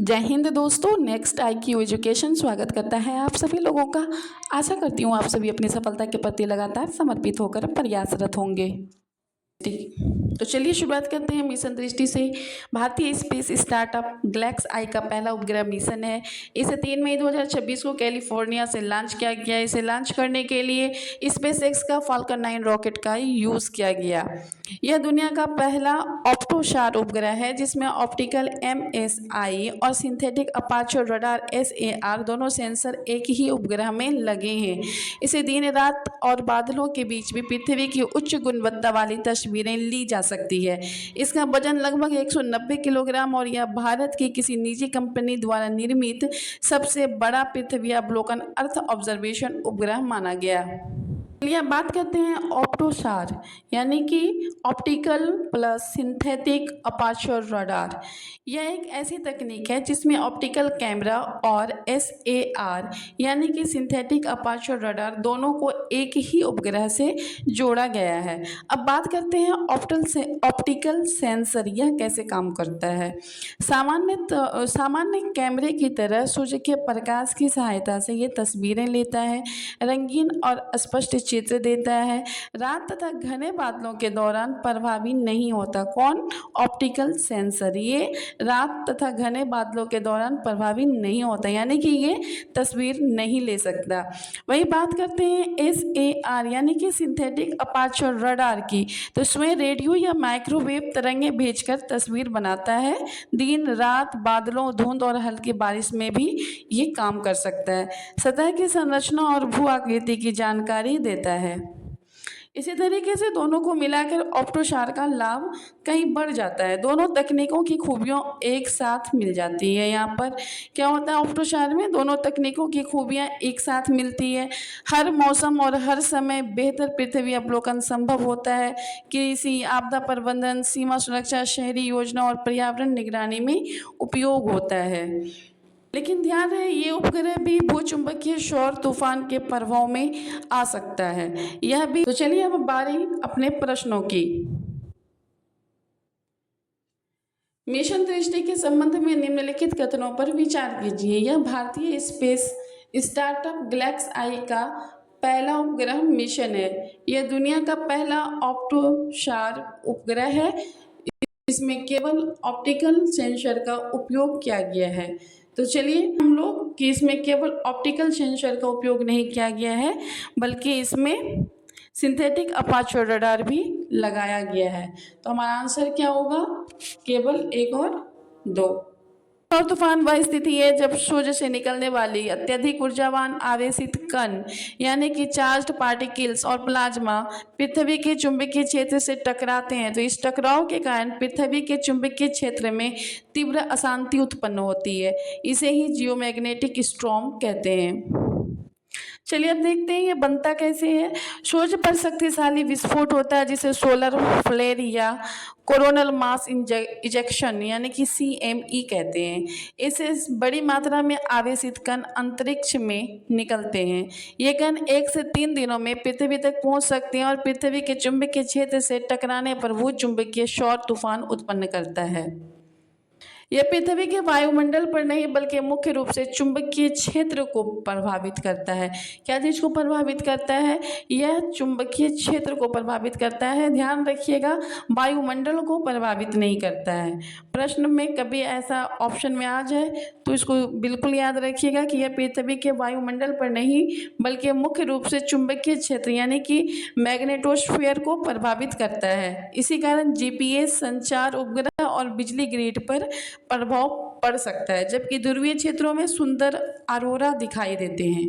जय हिंद दोस्तों। Next IQ education स्वागत करता है आप सभी लोगों का। आशा करती हूँ आप सभी अपनी सफलता के प्रति लगातार समर्पित होकर प्रयासरत होंगे। तो चलिए शुरुआत करते हैं मिशन दृष्टि से। भारतीय स्पेस स्टार्टअप ग्लैक्स आई का पहला उपग्रह मिशन है। इसे 3 मई 2026 को कैलिफोर्निया से लॉन्च किया गया। इसे लॉन्च करने के लिए स्पेसएक्स का फाल्कन 9 रॉकेट का यूज़ किया गया। यह दुनिया का पहला ऑप्टोसार उपग्रह है जिसमें ऑप्टिकल MSI और सिंथेटिक अपर्चर रडार SAR दोनों सेंसर एक ही उपग्रह में लगे हैं। इसे दिन रात और बादलों के बीच भी पृथ्वी की उच्च गुणवत्ता वाली तस्वीरें ली जा सकती है। इसका वजन लगभग 190 किलोग्राम और यह भारत की किसी निजी कंपनी द्वारा निर्मित सबसे बड़ा पृथ्वी अवलोकन अर्थ ऑब्जर्वेशन उपग्रह माना गया। चलिए अब बात करते हैं ऑप्टोसार यानी कि optical plus synthetic aperture radar. यह एक ऐसी तकनीक है जिसमें ऑप्टिकल कैमरा और SAR यानी कि सिंथेटिक अपर्चर रडार दोनों को एक ही उपग्रह से जोड़ा गया है। अब बात करते हैं ऑप्टिकल सेंसर, यह कैसे काम करता है। सामान्य कैमरे की तरह सूर्य के प्रकाश की सहायता से ये तस्वीरें लेता है, रंगीन और स्पष्ट चित्र देता है। रात तथा घने बादलों के दौरान प्रभावी नहीं होता। कौन? Optical sensor. ये रात तथा घने बादलों के दौरान प्रभावी नहीं होता यानी कि ये तस्वीर नहीं ले सकता। वही बात करते हैं SAR यानी कि सिंथेटिक अपर्चर रडार की, तो इसमें रेडियो या माइक्रोवेव तरंगें भेजकर तस्वीर बनाता है। दिन रात बादलों, धुंध और हल्की बारिश में भी ये काम कर सकता है। सतह की संरचना और भू आकृति की जानकारी देता है। इसी तरीके से दोनों को मिलाकर ऑप्टोसार का लाभ कहीं बढ़ जाता है। दोनों तकनीकों की खूबियाँ एक साथ मिल जाती है। यहाँ पर क्या होता है, ऑप्टोसार में दोनों तकनीकों की खूबियाँ एक साथ मिलती है। हर मौसम और हर समय बेहतर पृथ्वी अवलोकन संभव होता है। कृषि, आपदा प्रबंधन, सीमा सुरक्षा, शहरी योजना और पर्यावरण निगरानी में उपयोग होता है। लेकिन ध्यान रहे ये उपग्रह भी भूचुंबकीय शोर तूफान के प्रभाव में आ सकता है। यह भी तो चलिए अब बारी अपने प्रश्नों की। मिशन दृष्टि के संबंध में निम्नलिखित कथनों पर विचार कीजिए। यह भारतीय स्पेस स्टार्टअप ग्लैक्स आई का पहला उपग्रह मिशन है। यह दुनिया का पहला ऑप्टोसार उपग्रह है। इसमें केवल ऑप्टिकल सेंसर का उपयोग किया गया है। तो चलिए हम लोग कि इसमें केवल ऑप्टिकल सेंसर का उपयोग नहीं किया गया है बल्कि इसमें सिंथेटिक अपर्चर रडार भी लगाया गया है। तो हमारा आंसर क्या होगा? केवल 1 और 2। और तूफान वह स्थिति है जब सूर्य से निकलने वाली अत्यधिक ऊर्जावान आवेशित कण यानी कि चार्ज्ड पार्टिकल्स और प्लाज्मा पृथ्वी के चुंबकीय क्षेत्र से टकराते हैं। तो इस टकराव के कारण पृथ्वी के चुंबकीय क्षेत्र में तीव्र अशांति उत्पन्न होती है। इसे ही जियोमैग्नेटिक स्टॉर्म कहते हैं। चलिए अब देखते हैं ये बनता कैसे है। सूर्य पर शक्तिशाली विस्फोट होता है जिसे सोलर फ्लेयर या कोरोनल मास इजेक्शन यानी कि CME कहते हैं। इससे बड़ी मात्रा में आवेशित कण अंतरिक्ष में निकलते हैं। ये कण 1 से 3 दिनों में पृथ्वी तक पहुंच सकते हैं और पृथ्वी के चुंबकीय क्षेत्र से टकराने पर भू चुंबकीय शोर तूफान उत्पन्न करता है। यह पृथ्वी के वायुमंडल पर नहीं बल्कि मुख्य रूप से चुंबकीय क्षेत्र को प्रभावित करता है। क्या चीज को प्रभावित करता है? यह चुंबकीय क्षेत्र को प्रभावित करता है। ध्यान रखिएगा, वायुमंडल को प्रभावित नहीं करता है। प्रश्न में कभी ऐसा ऑप्शन में आ जाए तो इसको बिल्कुल याद रखिएगा कि यह पृथ्वी के वायुमंडल पर नहीं बल्कि मुख्य रूप से चुंबकीय क्षेत्र यानी कि मैग्नेटोस्फीयर को प्रभावित करता है। इसी कारण GPS, संचार उपग्रह और बिजली ग्रिड पर प्रभाव पड़ सकता है, जबकि ध्रुवीय क्षेत्रों में सुंदर ऑरोरा दिखाई देते हैं।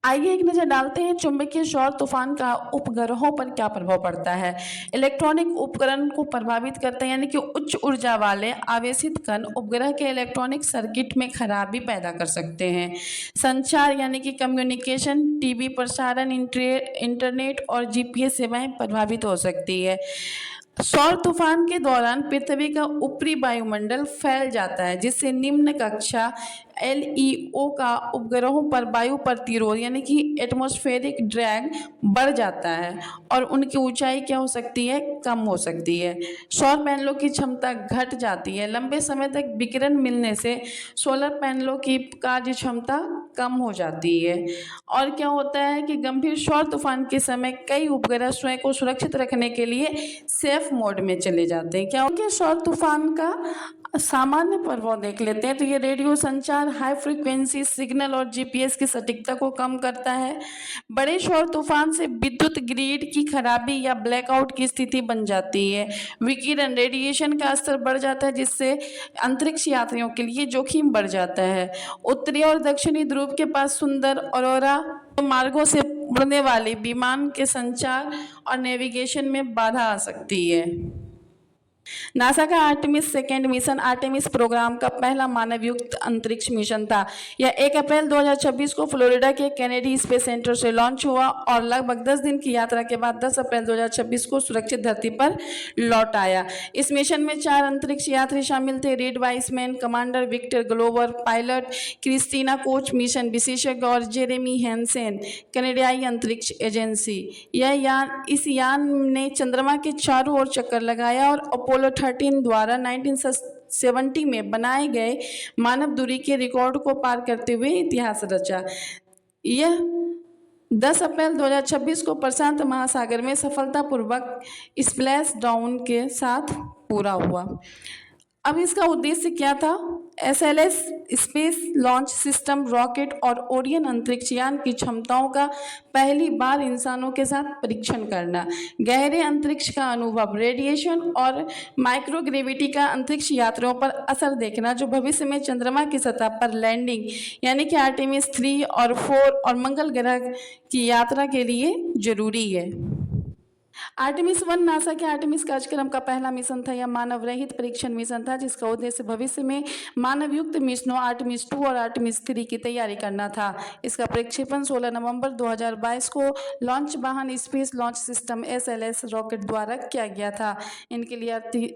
आइए एक नज़र डालते हैं चुंबकीय शोर तूफान का उपग्रहों पर क्या प्रभाव पड़ता है। इलेक्ट्रॉनिक उपकरण को प्रभावित करता है यानी कि उच्च ऊर्जा वाले आवेशित कण उपग्रह के इलेक्ट्रॉनिक सर्किट में खराबी पैदा कर सकते हैं। संचार यानी कि कम्युनिकेशन, TV प्रसारण, इंटरनेट और GPS सेवाएं प्रभावित हो सकती है। सौर तूफान के दौरान पृथ्वी का ऊपरी वायुमंडल फैल जाता है जिससे निम्न कक्षा LEO का उपग्रहों पर वायु प्रतिरोध यानी कि एटमॉस्फेरिक ड्रैग बढ़ जाता है और उनकी ऊंचाई क्या हो सकती है, कम हो सकती है। सौर पैनलों की क्षमता घट जाती है। लंबे समय तक विकिरण मिलने से सोलर पैनलों की कार्य क्षमता कम हो जाती है। और क्या होता है कि गंभीर सौर तूफान के समय कई उपग्रह स्वयं को सुरक्षित रखने के लिए सेफ मोड में चले जाते हैं। क्या होगा सौर तूफान का सामान्य प्रभाव देख लेते हैं। तो ये रेडियो संचार, हाई फ्रीक्वेंसी सिग्नल और GPS की सटीकता को कम करता है। बड़े सौर तूफान से विद्युत ग्रिड की खराबी या ब्लैकआउट की स्थिति बन जाती है। विकिरण रेडिएशन का स्तर बढ़ जाता है, जिससे अंतरिक्ष यात्रियों के लिए जोखिम बढ़ जाता है। उत्तरी और दक्षिणी ध्रुव के पास सुंदर ऑरोरा मार्गों से उड़ने वाले विमान के संचार और नेविगेशन में बाधा आ सकती है। नासा का Artemis second mission Artemis program का पहला मानवयुक्त अंतरिक्ष मिशन था। यह 1 अप्रैल 2026 को फ्लोरिडा के केनेडी स्पेस सेंटर से लॉन्च हुआ और लगभग 10 दिन की यात्रा के बाद 10 अप्रैल 2026 को सुरक्षित धरती पर लौट आया। इस मिशन में 4 अंतरिक्ष यात्री शामिल थे: Reid Wiseman, commander Victor Glover, pilot Christina Koch, mission विशेषज्ञ और जेरेमी हैंसेन, कनाडाई अंतरिक्ष एजेंसी। इस यान ने चंद्रमा के चारों ओर चक्कर लगाया और अपोलो 13 द्वारा 1970 में बनाए गए मानव दूरी के रिकॉर्ड को पार करते हुए इतिहास रचा। यह 10 अप्रैल 2026 को प्रशांत महासागर में सफलतापूर्वक स्प्लैश डाउन के साथ पूरा हुआ। अब इसका उद्देश्य क्या था? SLS space launch system rocket और ओरियन अंतरिक्ष यान की क्षमताओं का पहली बार इंसानों के साथ परीक्षण करना, गहरे अंतरिक्ष का अनुभव, रेडिएशन और माइक्रोग्रेविटी का अंतरिक्ष यात्रियों पर असर देखना, जो भविष्य में चंद्रमा की सतह पर लैंडिंग यानी कि आर्टेमिस 3 और 4 और मंगल ग्रह की यात्रा के लिए जरूरी है। आर्टेमिस 1 नासा के आर्टेमिस कार्यक्रम का पहला मिशन था। यह मानव रहित परीक्षण मिशन था, जिसका उद्देश्य भविष्य में मानवयुक्त मिशनों आर्टेमिस 2 और आर्टेमिस 3 की तैयारी करना था। इसका प्रक्षेपण 16 नवंबर 2022 को लॉन्च वाहन space launch system SLS rocket द्वारा किया गया था। इनके लिए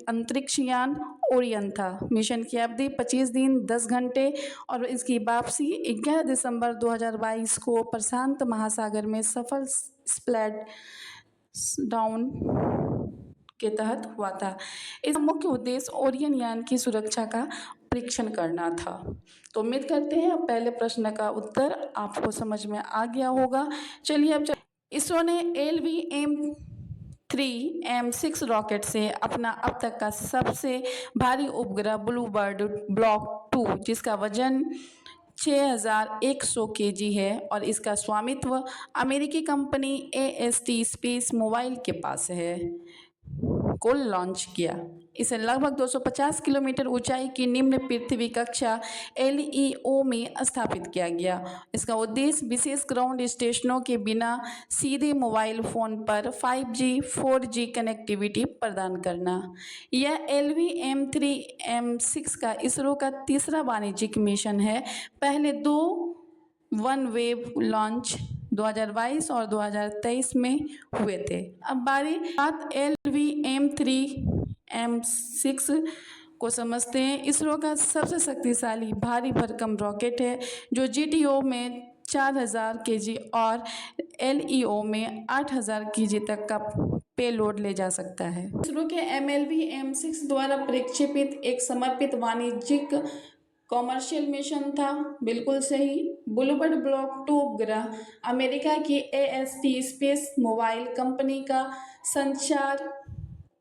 अंतरिक्ष यान ओरियन था। मिशन की अवधि 25 दिन 10 घंटे और इसकी वापसी 11 दिसंबर 2022 को प्रशांत महासागर में सफल स्प्लैश डाउन के तहत हुआ था। इसका मुख्य उद्देश्य ओरियन यान की सुरक्षा का परीक्षण करना था। तो उम्मीद करते हैं अब पहले प्रश्न का उत्तर आपको समझ में आ गया होगा। चलिए अब इसरो ने LV-M3M6 रॉकेट से अपना अब तक का सबसे भारी उपग्रह ब्लू बर्ड ब्लॉक 2, जिसका वजन 6100 kg है और इसका स्वामित्व अमेरिकी कंपनी AST स्पेस मोबाइल के पास है, को लॉन्च किया। इसे लगभग 250 किलोमीटर ऊंचाई की निम्न पृथ्वी कक्षा LEO में स्थापित किया गया। इसका उद्देश्य विशेष ग्राउंड स्टेशनों के बिना सीधे मोबाइल फ़ोन पर 5G 4G कनेक्टिविटी प्रदान करना। यह LV-M3M6 का इसरो का तीसरा वाणिज्यिक मिशन है। पहले 2 वन वेव लॉन्च 2022 और 2023 में हुए थे। अब बात LV-M3M6 को समझते हैं। इसरो का सबसे शक्तिशाली भारी भरकम रॉकेट है, जो GTO में 4000 kg और LEO में 8000 kg तक का पेलोड ले जा सकता है। इसरो के LV-M6 द्वारा प्रक्षेपित एक समर्पित वाणिज्यिक कॉमर्शियल मिशन था। बिल्कुल सही। ब्लूबर्ड ब्लॉक 2 उपग्रह अमेरिका की AST स्पेस मोबाइल कंपनी का संचार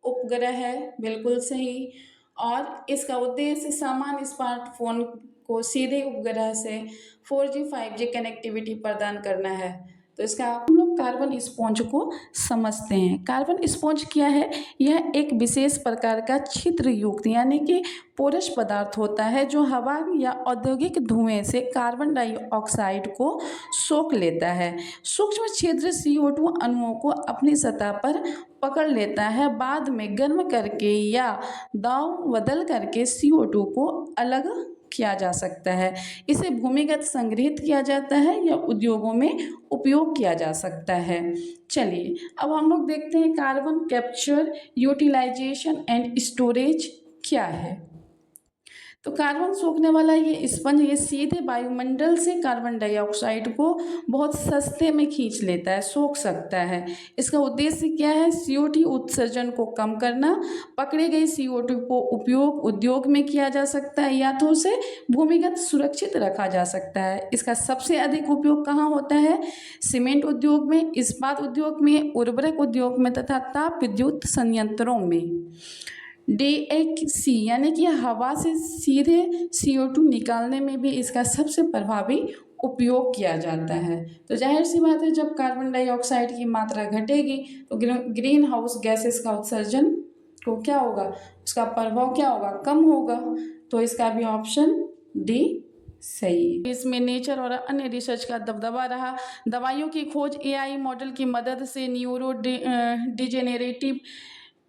उपग्रह है। बिल्कुल सही। और इसका उद्देश्य सामान्य स्मार्टफोन को सीधे उपग्रह से 4G 5G कनेक्टिविटी प्रदान करना है। तो इसका हम लोग कार्बन स्पॉन्ज को समझते हैं। कार्बन स्पॉन्ज क्या है? यह एक विशेष प्रकार का छिद्रयुक्त यानी कि पोरस पदार्थ होता है, जो हवा या औद्योगिक धुएं से कार्बन डाइऑक्साइड को सोख लेता है। सूक्ष्म छिद्र CO2 अणुओं को अपनी सतह पर पकड़ लेता है। बाद में गर्म करके या दाब बदल करके CO2 को अलग किया जा सकता है। इसे भूमिगत संग्रहित किया जाता है या उद्योगों में उपयोग किया जा सकता है। चलिए अब हम लोग देखते हैं carbon capture, utilisation and storage क्या है। तो कार्बन सोखने वाला ये स्पंज ये सीधे वायुमंडल से कार्बन डाइऑक्साइड को बहुत सस्ते में खींच लेता है, सोख सकता है। इसका उद्देश्य क्या है? CO2 उत्सर्जन को कम करना। पकड़े गए CO2 को उपयोग उद्योग में किया जा सकता है या तो उसे भूमिगत सुरक्षित रखा जा सकता है। इसका सबसे अधिक उपयोग कहाँ होता है? सीमेंट उद्योग में, इस्पात उद्योग में, उर्वरक उद्योग में तथा ताप विद्युत संयंत्रों में। DHC यानी कि हवा से सीधे CO2 निकालने में भी इसका सबसे प्रभावी उपयोग किया जाता है। तो जाहिर सी बात है, जब कार्बन डाइऑक्साइड की मात्रा घटेगी तो ग्रीन हाउस गैसेस का उत्सर्जन को क्या होगा, उसका प्रभाव क्या होगा, कम होगा। तो इसका भी ऑप्शन डी सही है। इसमें नेचर और अन्य रिसर्च का दबदबा रहा। दवाइयों की खोज AI मॉडल की मदद से न्यूरो डिजेनेरेटिव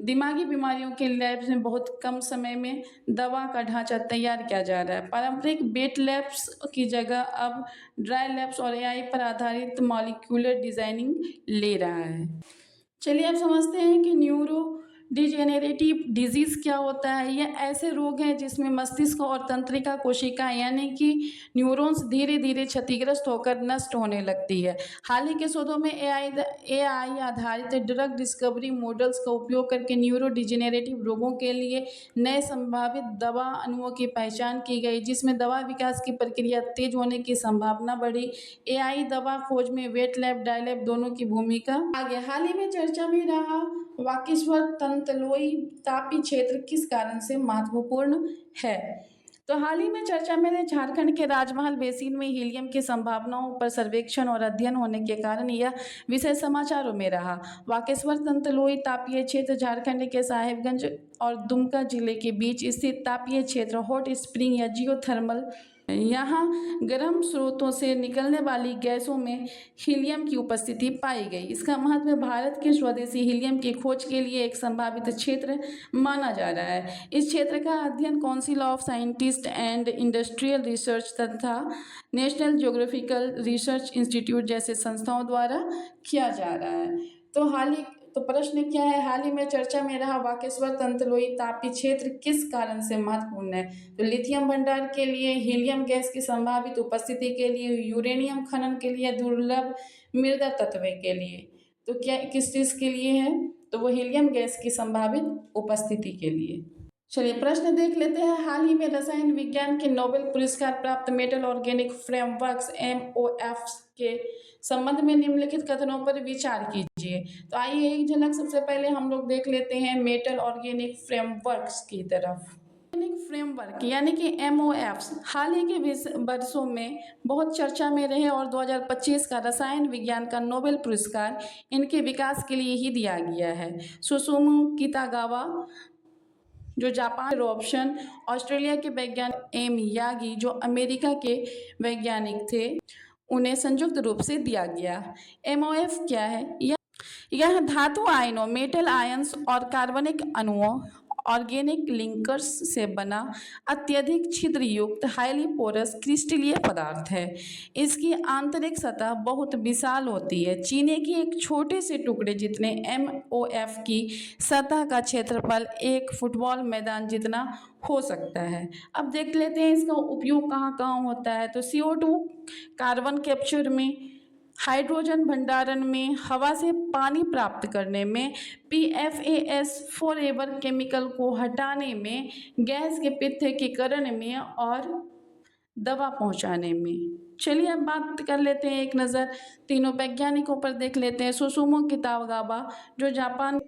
दिमागी बीमारियों के लैब्स में बहुत कम समय में दवा का ढांचा तैयार किया जा रहा है। पारंपरिक वेट लैब्स की जगह अब ड्राई लैब्स और AI पर आधारित मॉलिक्यूलर डिजाइनिंग ले रहा है। चलिए अब समझते हैं कि न्यूरो डिजेनेरेटिव डिजीज़ क्या होता है। यह ऐसे रोग हैं जिसमें मस्तिष्क और तंत्रिका कोशिकाएं यानी कि न्यूरॉन्स धीरे धीरे क्षतिग्रस्त होकर नष्ट होने लगती है। हाल ही के शोधों में AI आधारित ड्रग डिस्कवरी मॉडल्स का उपयोग करके न्यूरो डिजेनेरेटिव रोगों के लिए नए संभावित दवा अणुओं की पहचान की गई, जिसमें दवा विकास की प्रक्रिया तेज होने की संभावना बढ़ी। AI दवा खोज में वेट लैब ड्राई लैब दोनों की भूमिका आगे। हाल ही में चर्चा में रहा वाकेश्वर तंतलोई तापी क्षेत्र किस कारण से महत्वपूर्ण है। तो हाल ही में चर्चा में झारखंड के राजमहल बेसिन में हीलियम की संभावनाओं पर सर्वेक्षण और अध्ययन होने के कारण यह विषय समाचारों में रहा। वाकेश्वर तंतलोई तापीय क्षेत्र झारखंड के साहेबगंज और दुमका जिले के बीच स्थित तापीय क्षेत्र हॉट स्प्रिंग या जियोथर्मल, यहाँ गर्म स्रोतों से निकलने वाली गैसों में हीलियम की उपस्थिति पाई गई। इसका महत्व भारत के स्वदेशी हीलियम की खोज के लिए एक संभावित क्षेत्र माना जा रहा है। इस क्षेत्र का अध्ययन council of scientist and industrial research तथा नेशनल ज्योग्राफिकल रिसर्च इंस्टीट्यूट जैसे संस्थाओं द्वारा किया जा रहा है। तो प्रश्न क्या है? हाल ही में चर्चा में रहा वाकेश्वर तंतलोई तापी क्षेत्र किस कारण से महत्वपूर्ण है। तो लिथियम भंडार के लिए, हीलियम गैस की संभावित उपस्थिति के लिए, यूरेनियम खनन के लिए, दुर्लभ मृदा तत्व के लिए। तो क्या किस चीज़ के लिए है? तो वो हीलियम गैस की संभावित उपस्थिति के लिए। चलिए प्रश्न देख लेते हैं। हाल ही में रसायन विज्ञान के नोबेल पुरस्कार प्राप्त मेटल ऑर्गेनिक फ्रेमवर्क्स MOF के संबंध में निम्नलिखित कथनों पर विचार कीजिए। तो आइए एक झलक सबसे पहले हम लोग देख लेते हैं मेटल ऑर्गेनिक फ्रेमवर्क्स की तरफ। ऑर्गेनिक फ्रेमवर्क यानी कि MOFs हाल ही के वर्षों में बहुत चर्चा में रहे और 2025 का रसायन विज्ञान का नोबेल पुरस्कार इनके विकास के लिए ही दिया गया है। सुसुमु कितागावा जो जापान, रॉबसन ऑस्ट्रेलिया के वैज्ञानिक, एम यागी जो अमेरिका के वैज्ञानिक थे, उन्हें संयुक्त रूप से दिया गया। MOF क्या है? यह धातु आयनों, मेटल आयंस और कार्बनिक अणुओं, ऑर्गेनिक लिंकर्स से बना अत्यधिक छिद्र युक्त हाईली पोरस क्रिस्टलीय पदार्थ है। इसकी आंतरिक सतह बहुत विशाल होती है। चीनी के एक छोटे से टुकड़े जितने MOF की सतह का क्षेत्रफल एक फुटबॉल मैदान जितना हो सकता है। अब देख लेते हैं इसका उपयोग कहाँ कहाँ होता है। तो CO2 कार्बन कैप्चर में, हाइड्रोजन भंडारण में, हवा से पानी प्राप्त करने में, PFAS फॉरएवर केमिकल को हटाने में, गैस के पृथक्कीकरण में और दवा पहुंचाने में। चलिए अब बात कर लेते हैं एक नज़र तीनों वैज्ञानिकों पर देख लेते हैं। सुसुमु कितागावा जो जापान,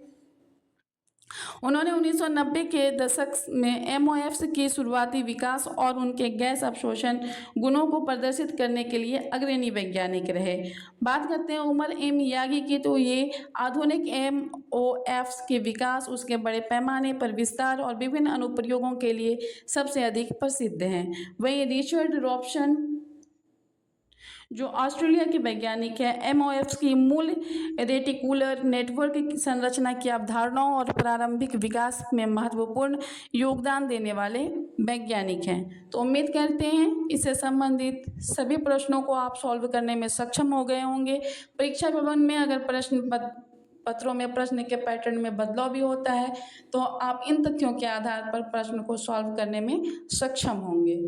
उन्होंने 1990 के दशक में MOFs की शुरुआती विकास और उनके गैस अवशोषण गुणों को प्रदर्शित करने के लिए अग्रणी वैज्ञानिक रहे। बात करते हैं उमर एम यागी की, तो ये आधुनिक MOFs के विकास, उसके बड़े पैमाने पर विस्तार और विभिन्न अनुप्रयोगों के लिए सबसे अधिक प्रसिद्ध हैं। वहीं रिचर्ड रॉबसन जो ऑस्ट्रेलिया के वैज्ञानिक हैं, MOFs की मूल रेटिकुलर नेटवर्क की संरचना की अवधारणाओं और प्रारंभिक विकास में महत्वपूर्ण योगदान देने वाले वैज्ञानिक हैं। तो उम्मीद करते हैं इससे संबंधित सभी प्रश्नों को आप सॉल्व करने में सक्षम हो गए होंगे। परीक्षा भवन में अगर प्रश्न पत्रों में प्रश्न के पैटर्न में बदलाव भी होता है, तो आप इन तथ्यों के आधार पर प्रश्न को सॉल्व करने में सक्षम होंगे।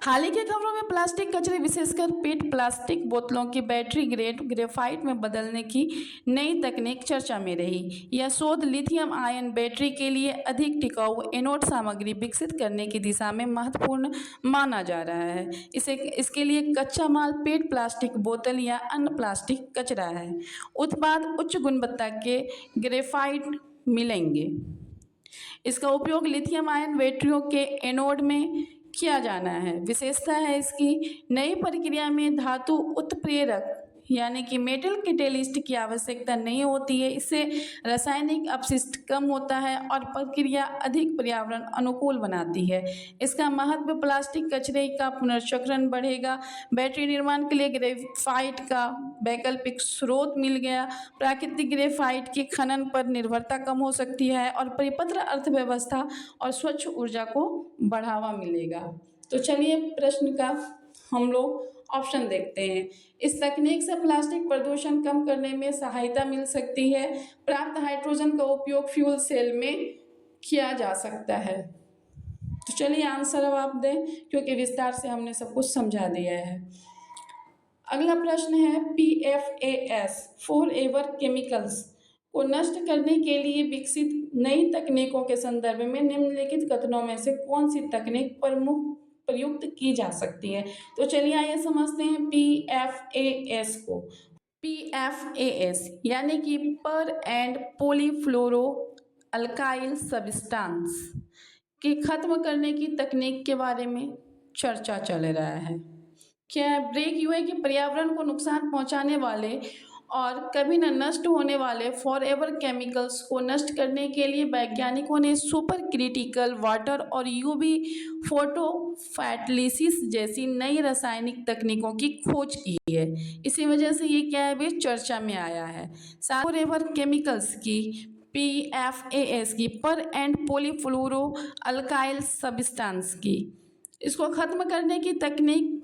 हाल ही की खबरों में प्लास्टिक कचरे विशेषकर पेट प्लास्टिक बोतलों की बैटरी ग्रेड ग्रेफाइट में बदलने की नई तकनीक चर्चा में रही। यह शोध लिथियम आयन बैटरी के लिए अधिक टिकाऊ एनोड सामग्री विकसित करने की दिशा में महत्वपूर्ण माना जा रहा है। इसके लिए कच्चा माल पेट प्लास्टिक बोतल या अन्य प्लास्टिक कचरा है। उत्पाद उच्च गुणवत्ता के ग्रेफाइट मिलेंगे। इसका उपयोग लिथियम आयन बैटरियों के एनोड में किया जाना है। विशेषता है इसकी नई प्रक्रिया में धातु उत्प्रेरक यानी कि मेटल कैटेलिस्ट की आवश्यकता नहीं होती है। इससे रासायनिक अपशिष्ट कम होता है और प्रक्रिया अधिक पर्यावरण अनुकूल बनाती है। इसका महत्व प्लास्टिक कचरे का पुनर्चक्रण बढ़ेगा। बैटरी निर्माण के लिए ग्रेफाइट का वैकल्पिक स्रोत मिल गया। प्राकृतिक ग्रेफाइट के खनन पर निर्भरता कम हो सकती है और परिपत्र अर्थव्यवस्था और स्वच्छ ऊर्जा को बढ़ावा मिलेगा। तो चलिए प्रश्न का हम लोग ऑप्शन देखते हैं। इस तकनीक से प्लास्टिक प्रदूषण कम करने में सहायता मिल सकती है। प्राप्त हाइड्रोजन का उपयोग फ्यूल सेल में किया जा सकता है। तो चलिए आंसर अब आप दें, क्योंकि विस्तार से हमने सब कुछ समझा दिया है। अगला प्रश्न है PFAS फॉरएवर केमिकल्स को नष्ट करने के लिए विकसित नई तकनीकों के संदर्भ में निम्नलिखित कथनों में से कौन सी तकनीक प्रयुक्त की जा सकती है। तो चलिए आइए समझते हैं PFAS को। PFAS यानी कि पर एंड पॉलीफ्लोरो अल्काइल सब्सटेंस के खत्म करने की तकनीक के बारे में चर्चा चल रहा है। क्या ब्रेक यू है कि पर्यावरण को नुकसान पहुंचाने वाले और कभी न नष्ट होने वाले फॉरएवर केमिकल्स को नष्ट करने के लिए वैज्ञानिकों ने सुपर क्रिटिकल वाटर और यूवी फोटोफैटलिसिस जैसी नई रासायनिक तकनीकों की खोज की है। इसी वजह से ये क्या है, वे चर्चा में आया है। फॉरएवर केमिकल्स की PFAS की पर एंड पॉलीफ्लोरो अल्काइल सब्सटेंस की इसको खत्म करने की तकनीक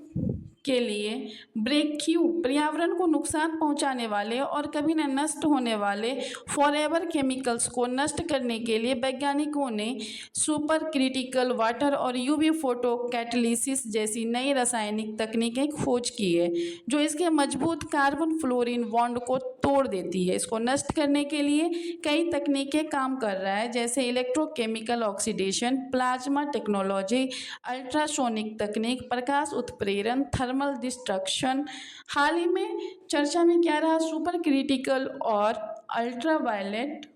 के लिए ब्रेकथ्रू पर्यावरण को नुकसान पहुंचाने वाले और कभी न नष्ट होने वाले फॉरएवर केमिकल्स को नष्ट करने के लिए वैज्ञानिकों ने सुपर क्रिटिकल वाटर और यूवी फोटो कैटलिसिस जैसी नई रासायनिक तकनीकें खोज की है, जो इसके मजबूत कार्बन फ्लोरीन बॉन्ड को तोड़ देती है। इसको नष्ट करने के लिए कई तकनीकें काम कर रहा है, जैसे electrochemical oxidation, plasma technology, ultrasonic तकनीक, प्रकाश उत्प्रेरण, थर्मल डिस्ट्रक्शन। हाल ही में चर्चा में क्या रहा, सुपर क्रिटिकल और अल्ट्रावायलेट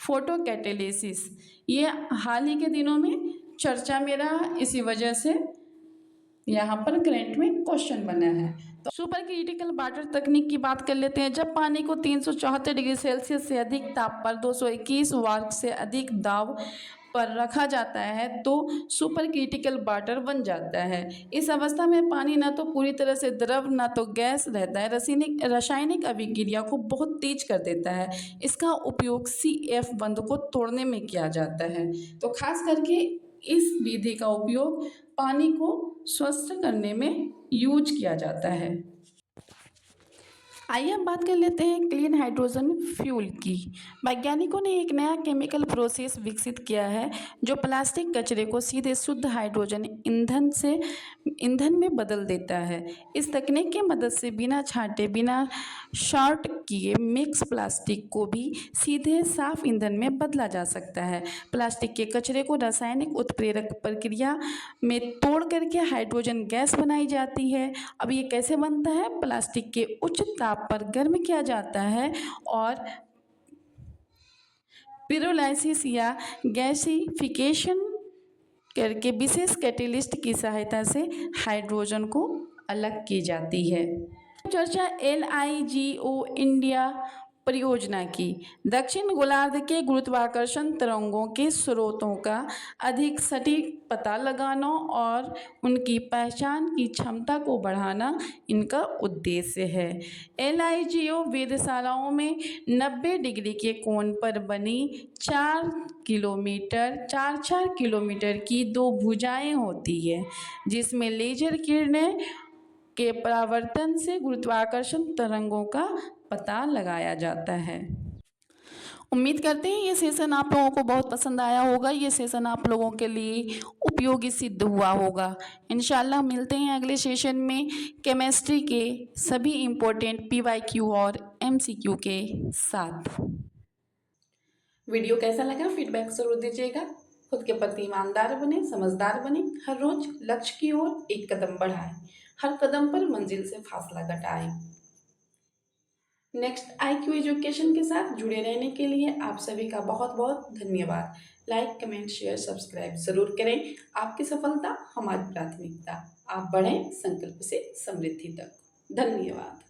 फोटो कैटेलिसिस। ये हाल ही के दिनों में चर्चा में रहा, इसी वजह से यहाँ पर करंट में क्वेश्चन बना है। तो सुपर क्रिटिकल वाटर तकनीक की बात कर लेते हैं। जब पानी को 374 डिग्री सेल्सियस से अधिक ताप पर 221 वाट से अधिक दाब पर रखा जाता है तो सुपर क्रिटिकल वाटर बन जाता है। इस अवस्था में पानी न तो पूरी तरह से द्रव न तो गैस रहता है, रासायनिक अभिक्रिया को बहुत तेज कर देता है। इसका उपयोग CF बंध को तोड़ने में किया जाता है। तो खास करके इस विधि का उपयोग पानी को स्वच्छ करने में यूज किया जाता है। आइए हम बात कर लेते हैं क्लीन हाइड्रोजन फ्यूल की। वैज्ञानिकों ने एक नया केमिकल प्रोसेस विकसित किया है जो प्लास्टिक कचरे को सीधे शुद्ध हाइड्रोजन ईंधन में बदल देता है। इस तकनीक की मदद से बिना छांटे, बिना शॉर्ट किए मिक्स प्लास्टिक को भी सीधे साफ ईंधन में बदला जा सकता है। प्लास्टिक के कचरे को रासायनिक उत्प्रेरक प्रक्रिया में तोड़ करके हाइड्रोजन गैस बनाई जाती है। अब ये कैसे बनता है, प्लास्टिक के उच्च ताप पर गर्म किया जाता है और पिरोलाइसिस या गैसिफिकेशन करके विशेष कैटेलिस्ट की सहायता से हाइड्रोजन को अलग की जाती है। चर्चा LIGO इंडिया परियोजना की। दक्षिण गोलार्ध के गुरुत्वाकर्षण तरंगों के स्रोतों का अधिक सटीक पता लगाना और उनकी पहचान की क्षमता को बढ़ाना इनका उद्देश्य है। LIGO वेधशालाओं में 90 डिग्री के कोण पर बनी 4 किलोमीटर की 2 भुजाएं होती है, जिसमें लेजर किरणें के परावर्तन से गुरुत्वाकर्षण तरंगों का पता लगाया जाता है। उम्मीद करते हैं ये सेशन आप लोगों को बहुत पसंद आया होगा, ये सेशन आप लोगों के लिए उपयोगी सिद्ध हुआ होगा। इंशाल्लाह मिलते हैं अगले सेशन में केमिस्ट्री के सभी इम्पोर्टेंट PYQ और MCQ के साथ। वीडियो कैसा लगा फीडबैक जरूर दीजिएगा। खुद के प्रति ईमानदार बने, समझदार बने, हर रोज लक्ष्य की ओर एक कदम बढ़ाएं, हर कदम पर मंजिल से फासला घटाएं। नेक्स्ट IQ एजुकेशन के साथ जुड़े रहने के लिए आप सभी का बहुत बहुत धन्यवाद। लाइक, कमेंट, शेयर, सब्सक्राइब जरूर करें। आपकी सफलता हमारी प्राथमिकता। आप बढ़ें संकल्प से समृद्धि तक। धन्यवाद।